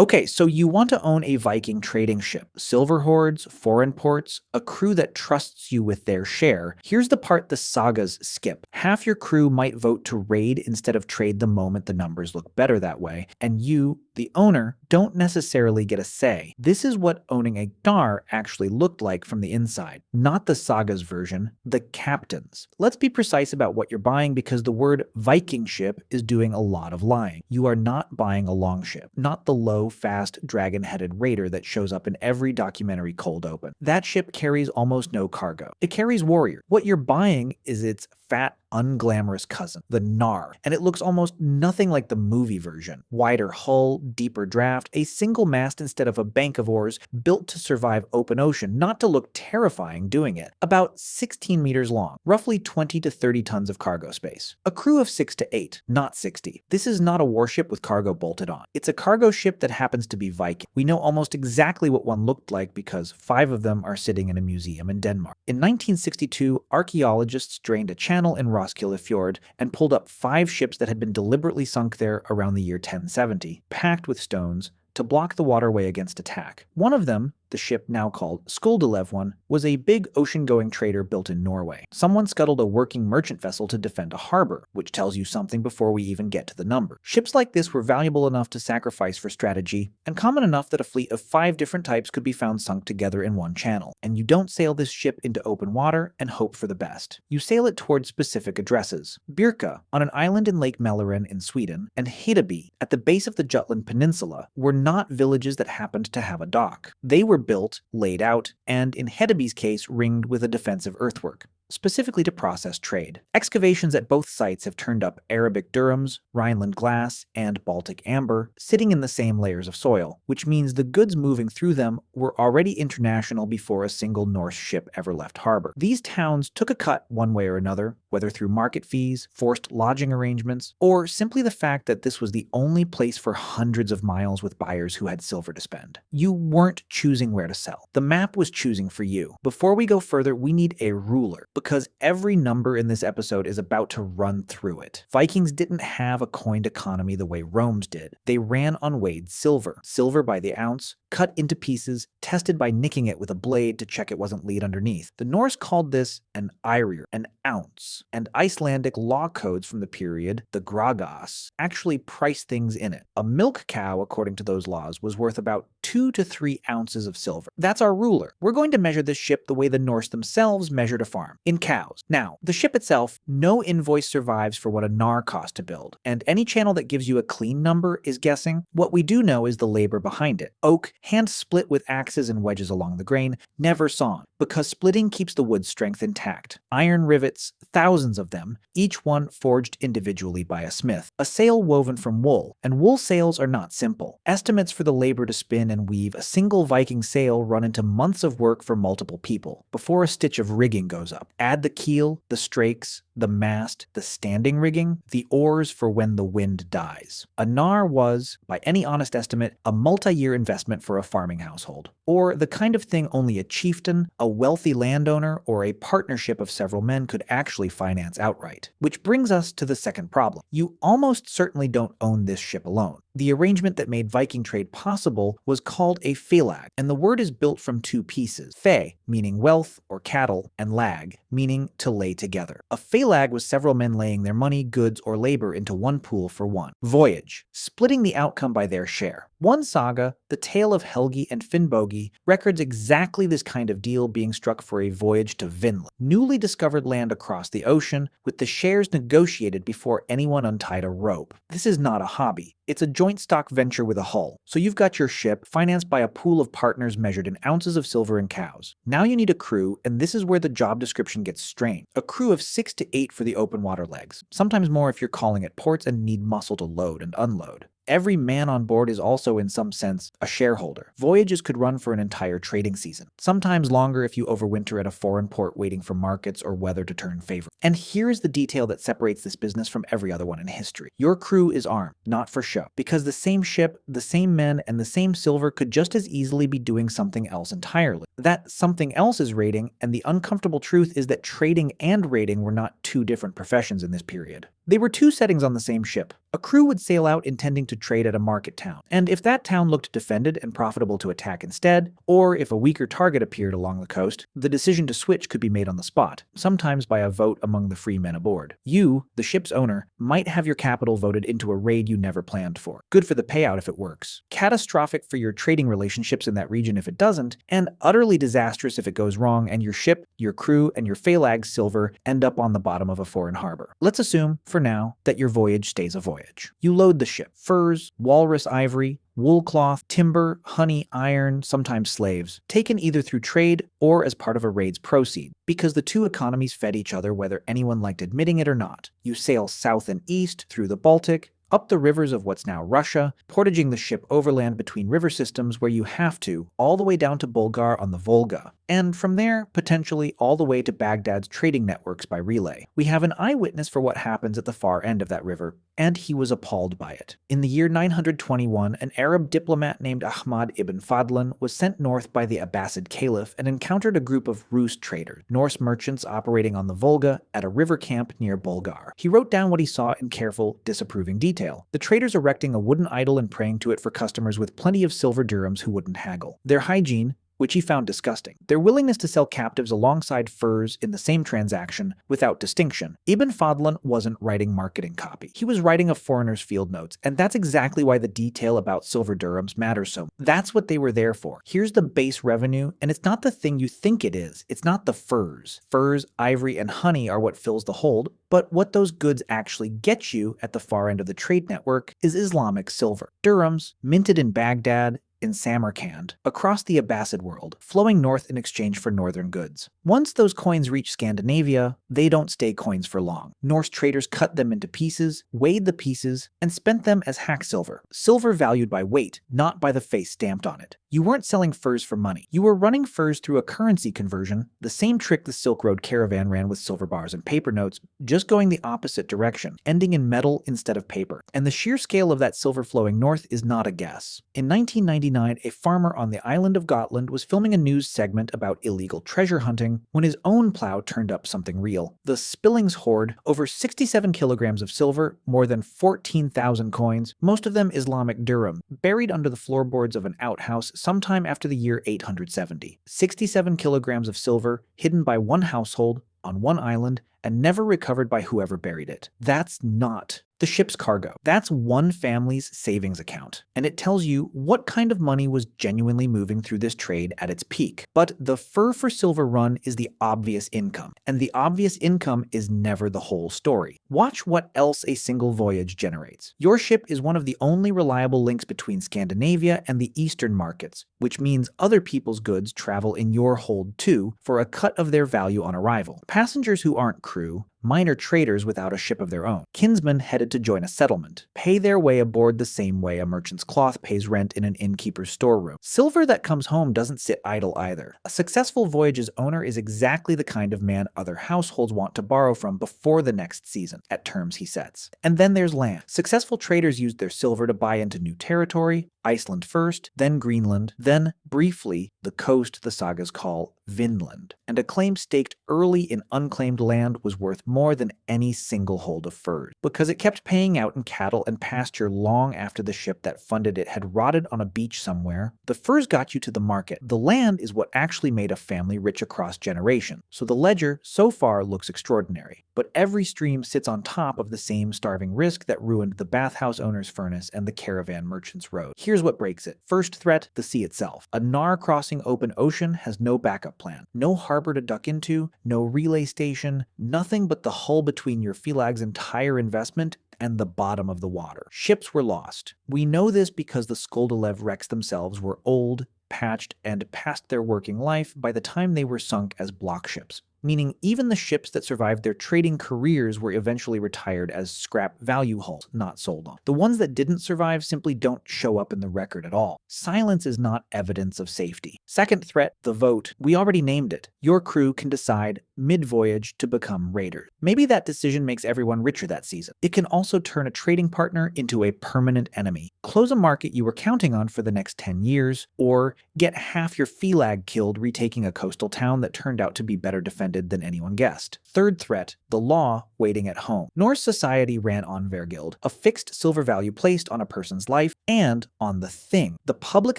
Okay, so you want to own a Viking trading ship, silver hoards, foreign ports, a crew that trusts you with their share. Here's the part the sagas skip. Half your crew might vote to raid instead of trade the moment the numbers look better that way, and you, the owner, don't necessarily get a say. This is what owning a Gnar actually looked like from the inside. Not the saga's version, the captain's. Let's be precise about what you're buying because the word Viking ship is doing a lot of lying. You are not buying a longship, not the low, fast, dragon-headed raider that shows up in every documentary cold open. That ship carries almost no cargo. It carries warrior. What you're buying is its fat, unglamorous cousin, the Gnar, and it looks almost nothing like the movie version. Wider hull, deeper draft, a single mast instead of a bank of oars, built to survive open ocean, not to look terrifying doing it. About 16 meters long, roughly 20 to 30 tons of cargo space. A crew of 6 to 8, not 60. This is not a warship with cargo bolted on. It's a cargo ship that happens to be Viking. We know almost exactly what one looked like because 5 of them are sitting in a museum in Denmark. In 1962, archaeologists drained a channel in Roskilde Fjord and pulled up 5 ships that had been deliberately sunk there around the year 1070, packed with stones, to block the waterway against attack. One of them, the ship now called Skuldelev one, was a big ocean-going trader built in Norway. Someone scuttled a working merchant vessel to defend a harbor, which tells you something before we even get to the number. Ships like this were valuable enough to sacrifice for strategy, and common enough that a fleet of 5 different types could be found sunk together in one channel. And you don't sail this ship into open water and hope for the best. You sail it towards specific addresses. Birka, on an island in Lake Mälaren in Sweden, and Hedeby, at the base of the Jutland Peninsula, were not villages that happened to have a dock. They were built, laid out, and in Hedeby's case ringed with a defensive earthwork, specifically to process trade. Excavations at both sites have turned up Arabic durums, Rhineland glass, and Baltic amber, sitting in the same layers of soil, which means the goods moving through them were already international before a single Norse ship ever left harbor. These towns took a cut one way or another, whether through market fees, forced lodging arrangements, or simply the fact that this was the only place for hundreds of miles with buyers who had silver to spend. You weren't choosing where to sell. The map was choosing for you. Before we go further, we need a ruler, because every number in this episode is about to run through it. Vikings didn't have a coined economy the way Rome's did. They ran on weighed silver. Silver by the ounce, cut into pieces, tested by nicking it with a blade to check it wasn't lead underneath. The Norse called this an ærir, an ounce, and Icelandic law codes from the period, the gragas, actually priced things in it. A milk cow, according to those laws, was worth about 2 to 3 ounces of silver. That's our ruler. We're going to measure this ship the way the Norse themselves measured a farm, in cows. Now, the ship itself, no invoice survives for what a gnar cost to build, and any channel that gives you a clean number is guessing. What we do know is the labor behind it. Oak, hand split with axes and wedges along the grain, never sawn, because splitting keeps the wood's strength intact. Iron rivets, thousands of them, each one forged individually by a smith. A sail woven from wool, and wool sails are not simple. Estimates for the labor to spin and weave a single Viking sail run into months of work for multiple people, before a stitch of rigging goes up. Add the keel, the strakes, the mast, the standing rigging, the oars for when the wind dies. A gnar was, by any honest estimate, a multi-year investment for a farming household, or the kind of thing only a chieftain, a wealthy landowner, or a partnership of several men could actually finance outright. Which brings us to the second problem. You almost certainly don't own this ship alone. The arrangement that made Viking trade possible was called a félag, and the word is built from 2 pieces. Fe, meaning wealth or cattle, and lag, meaning to lay together. A félag was several men laying their money, goods, or labor into one pool for one voyage, splitting the outcome by their share. One saga, the tale of Helgi and Finnbogi, records exactly this kind of deal being struck for a voyage to Vinland, newly discovered land across the ocean, with the shares negotiated before anyone untied a rope. This is not a hobby. It's a joint stock venture with a hull. So you've got your ship, financed by a pool of partners measured in ounces of silver and cows. Now you need a crew, and this is where the job description gets strained. A crew of 6 to 8 for the open water legs, sometimes more if you're calling at ports and need muscle to load and unload. Every man on board is also, in some sense, a shareholder. Voyages could run for an entire trading season, sometimes longer if you overwinter at a foreign port waiting for markets or weather to turn favorable. And here's the detail that separates this business from every other one in history. Your crew is armed, not for show, because the same ship, the same men, and the same silver could just as easily be doing something else entirely. That something else is raiding, and the uncomfortable truth is that trading and raiding were not 2 different professions in this period. They were two settings on the same ship. A crew would sail out intending to trade at a market town, and if that town looked defended and profitable to attack instead, or if a weaker target appeared along the coast, the decision to switch could be made on the spot, sometimes by a vote among the free men aboard. You, the ship's owner, might have your capital voted into a raid you never planned for. Good for the payout if it works. Catastrophic for your trading relationships in that region if it doesn't, and utterly disastrous if it goes wrong and your ship, your crew, and your phalag silver end up on the bottom of a foreign harbor. Let's assume, for now, that your voyage stays a voyage. You load the ship. Furs, walrus ivory, wool cloth, timber, honey, iron, sometimes slaves, taken either through trade or as part of a raid's proceed, because the two economies fed each other whether anyone liked admitting it or not. You sail south and east through the Baltic, up the rivers of what's now Russia, portaging the ship overland between river systems where you have to, all the way down to Bulgar on the Volga, and from there, potentially all the way to Baghdad's trading networks by relay. We have an eyewitness for what happens at the far end of that river, and he was appalled by it. In the year 921, an Arab diplomat named Ahmad ibn Fadlan was sent north by the Abbasid Caliph and encountered a group of Rus traders, Norse merchants operating on the Volga, at a river camp near Bulgar. He wrote down what he saw in careful, disapproving detail. The traders erecting a wooden idol and praying to it for customers with plenty of silver dirhams who wouldn't haggle. Their hygiene, which he found disgusting. Their willingness to sell captives alongside furs in the same transaction without distinction. Ibn Fadlan wasn't writing marketing copy. He was writing a foreigner's field notes, and that's exactly why the detail about silver dirhams matters so much. That's what they were there for. Here's the base revenue, and it's not the thing you think it is. It's not the furs. Furs, ivory, and honey are what fills the hold, but what those goods actually get you at the far end of the trade network is Islamic silver. Dirhams, minted in Baghdad, in Samarkand, across the Abbasid world, flowing north in exchange for northern goods. Once those coins reach Scandinavia, they don't stay coins for long. Norse traders cut them into pieces, weighed the pieces, and spent them as hack silver. Silver valued by weight, not by the face stamped on it. You weren't selling furs for money. You were running furs through a currency conversion, the same trick the Silk Road caravan ran with silver bars and paper notes, just going the opposite direction, ending in metal instead of paper. And the sheer scale of that silver flowing north is not a guess. In 1999, a farmer on the island of Gotland was filming a news segment about illegal treasure hunting when his own plow turned up something real. The Spillings hoard, over 67 kilograms of silver, more than 14,000 coins, most of them Islamic dirham, buried under the floorboards of an outhouse sometime after the year 870. 67 kilograms of silver, hidden by one household, on one island, and never recovered by whoever buried it. That's not the ship's cargo. That's one family's savings account, and it tells you what kind of money was genuinely moving through this trade at its peak. But the fur for silver run is the obvious income, and the obvious income is never the whole story. Watch what else a single voyage generates. Your ship is one of the only reliable links between Scandinavia and the eastern markets, which means other people's goods travel in your hold too for a cut of their value on arrival. Passengers who aren't crew, minor traders without a ship of their own, kinsmen headed to join a settlement, pay their way aboard the same way a merchant's cloth pays rent in an innkeeper's storeroom. Silver that comes home doesn't sit idle either. A successful voyage's owner is exactly the kind of man other households want to borrow from before the next season, at terms he sets. And then there's land. Successful traders used their silver to buy into new territory, Iceland first, then Greenland, then, briefly, the coast the sagas call Vinland. And a claim staked early in unclaimed land was worth more than any single hold of furs, because it kept paying out in cattle and pasture long after the ship that funded it had rotted on a beach somewhere. The furs got you to the market. The land is what actually made a family rich across generations, so the ledger so far looks extraordinary. But every stream sits on top of the same starving risk that ruined the bathhouse owner's furnace and the caravan merchant's road. Here's what breaks it. First threat, the sea itself. A Nar crossing open ocean has no backup plan. No harbor to duck into, no relay station, nothing but the hull between your Felag's entire investment and the bottom of the water. Ships were lost. We know this because the Skoldilev wrecks themselves were old, patched, and past their working life by the time they were sunk as block ships. Meaning even the ships that survived their trading careers were eventually retired as scrap value hulls, not sold on. The ones that didn't survive simply don't show up in the record at all. Silence is not evidence of safety. Second threat, the vote. We already named it. Your crew can decide mid-voyage to become raiders. Maybe that decision makes everyone richer that season. It can also turn a trading partner into a permanent enemy, close a market you were counting on for the next 10 years, or get half your Felag killed retaking a coastal town that turned out to be better defended than anyone guessed. Third threat, the law, waiting at home. Norse society ran on vergild, a fixed silver value placed on a person's life and on the thing. The public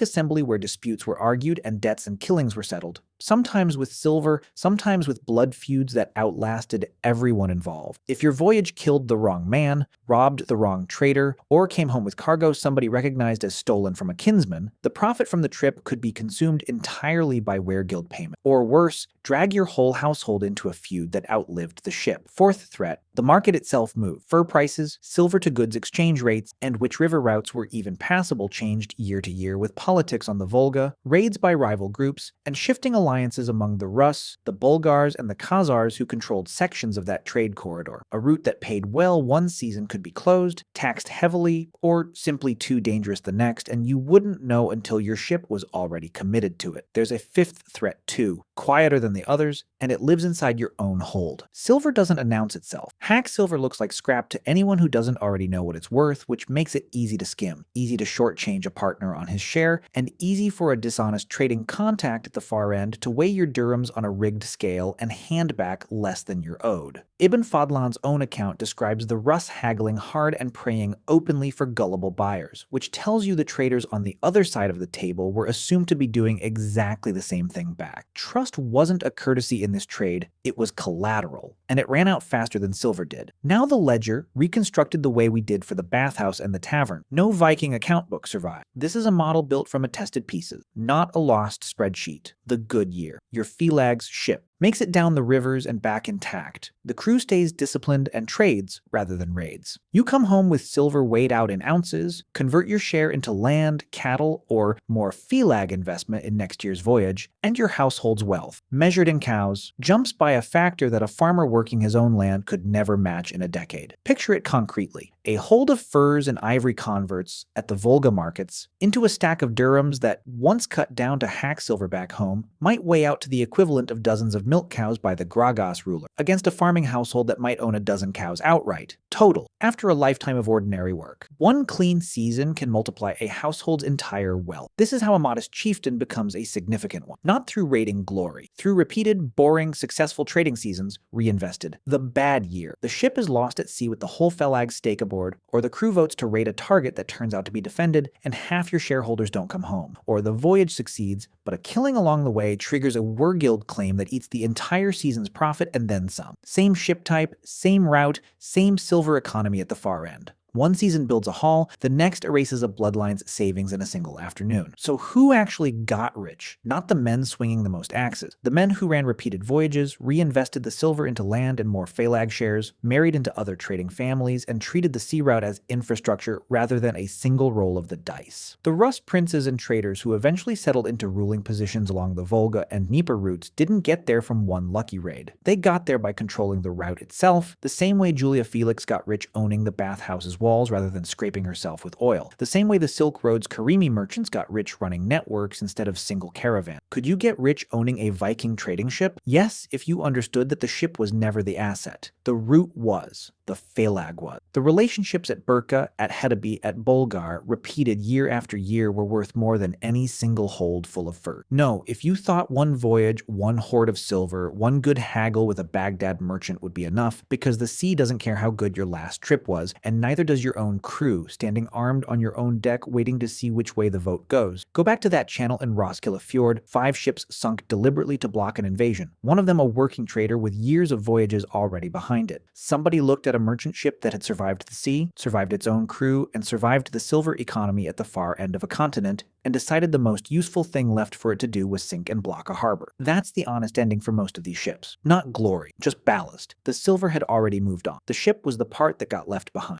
assembly where disputes were argued and debts and killings were settled, sometimes with silver, sometimes with blood feuds that outlasted everyone involved. If your voyage killed the wrong man, robbed the wrong trader, or came home with cargo somebody recognized as stolen from a kinsman, the profit from the trip could be consumed entirely by weregild payment. Or worse, drag your whole household into a feud that outlived the ship. Fourth threat, the market itself moved. Fur prices, silver-to-goods exchange rates, and which river routes were even passable changed year to year with politics on the Volga, raids by rival groups, and shifting alliances among the Rus, the Bulgars, and the Khazars who controlled sections of that trade corridor. A route that paid well one season could be closed, taxed heavily, or simply too dangerous the next, and you wouldn't know until your ship was already committed to it. There's a fifth threat too, quieter than the others, and it lives inside your own hold. Silver doesn't announce itself. Hack silver looks like scrap to anyone who doesn't already know what it's worth, which makes it easy to skim, easy to shortchange a partner on his share, and easy for a dishonest trading contact at the far end to weigh your dirhams on a rigged scale and hand back less than you're owed. Ibn Fadlan's own account describes the Rus haggling hard and praying openly for gullible buyers, which tells you the traders on the other side of the table were assumed to be doing exactly the same thing back. Trust wasn't a courtesy in this trade, it was collateral, and it ran out faster than silver did. Now the ledger, reconstructed the way we did for the bathhouse and the tavern. No Viking account book survived. This is a model built from attested pieces, not a lost spreadsheet. The good year, your Felag's ship, makes it down the rivers and back intact. The crew stays disciplined and trades rather than raids. You come home with silver weighed out in ounces, convert your share into land, cattle, or more Felag investment in next year's voyage, and your household's wealth, measured in cows, jumps by a factor that a farmer working his own land could never match in a decade. Picture it concretely. A hold of furs and ivory converts at the Volga markets into a stack of dirhams that, once cut down to hack silver back home, might weigh out to the equivalent of dozens of milk cows by the Gragas ruler, against a farming household that might own a dozen cows outright. Total, after a lifetime of ordinary work. One clean season can multiply a household's entire wealth. This is how a modest chieftain becomes a significant one. Not through raiding glory, through repeated, boring, successful trading seasons reinvested. The bad year. The ship is lost at sea with the whole Felag stake aboard, or the crew votes to raid a target that turns out to be defended, and half your shareholders don't come home. Or the voyage succeeds, but a killing along the way triggers a weregild claim that eats the entire season's profit and then some. Same ship type, same route, same silver economy at the far end. One season builds a haul, the next erases a bloodline's savings in a single afternoon. So who actually got rich? Not the men swinging the most axes. The men who ran repeated voyages, reinvested the silver into land and more Felag shares, married into other trading families, and treated the sea route as infrastructure rather than a single roll of the dice. The Rus princes and traders who eventually settled into ruling positions along the Volga and Dnieper routes didn't get there from one lucky raid. They got there by controlling the route itself, the same way Julia Felix got rich owning the bathhouse's walls rather than scraping herself with oil. The same way the Silk Road's Karimi merchants got rich running networks instead of single caravan. Could you get rich owning a Viking trading ship? Yes, if you understood that the ship was never the asset. The route was. The Felag was. The relationships at Burka, at Hedabi, at Bulgar, repeated year after year, were worth more than any single hold full of fur. No, if you thought one voyage, one hoard of silver, one good haggle with a Baghdad merchant would be enough, because the sea doesn't care how good your last trip was, and neither does your own crew, standing armed on your own deck waiting to see which way the vote goes. Go back to that channel in Roskilde Fjord, 5 ships sunk deliberately to block an invasion, one of them a working trader with years of voyages already behind it. Somebody looked at a merchant ship that had survived the sea, survived its own crew, and survived the silver economy at the far end of a continent, and decided the most useful thing left for it to do was sink and block a harbor. That's the honest ending for most of these ships. Not glory, just ballast. The silver had already moved on. The ship was the part that got left behind.